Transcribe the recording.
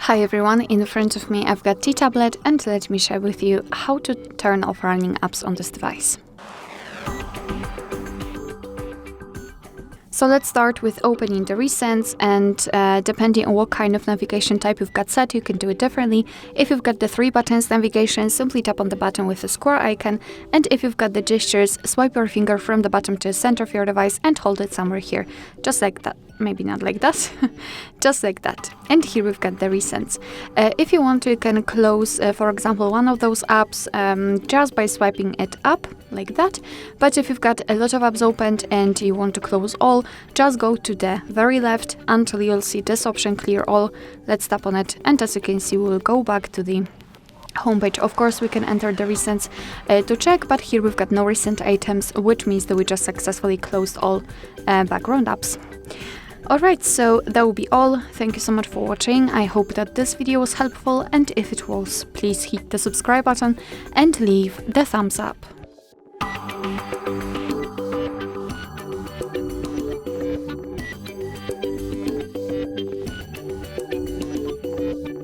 Hi everyone, in front of me I've got T-Tablet and let me share with you how to turn off running apps on this device. So let's start with opening the recents, and depending on what kind of navigation type you've got set, you can do it differently. If you've got the 3 buttons navigation, simply tap on the button with the square icon, and if you've got the gestures, swipe your finger from the bottom to the center of your device and hold it somewhere here, just like that. Maybe not like that, just like that. And here we've got the recents. If you want to, you can close, for example, one of those apps just by swiping it up, like that. But if you've got a lot of apps opened and you want to close all, just go to the very left until you'll see this option, clear all. Let's tap on it, and as you can see, we'll go back to the homepage. Of course, we can enter the recents to check, but here we've got no recent items, which means that we just successfully closed all background apps. Alright, so that will be all. Thank you so much for watching. I hope that this video was helpful, and if it was, please hit the subscribe button and leave the thumbs up.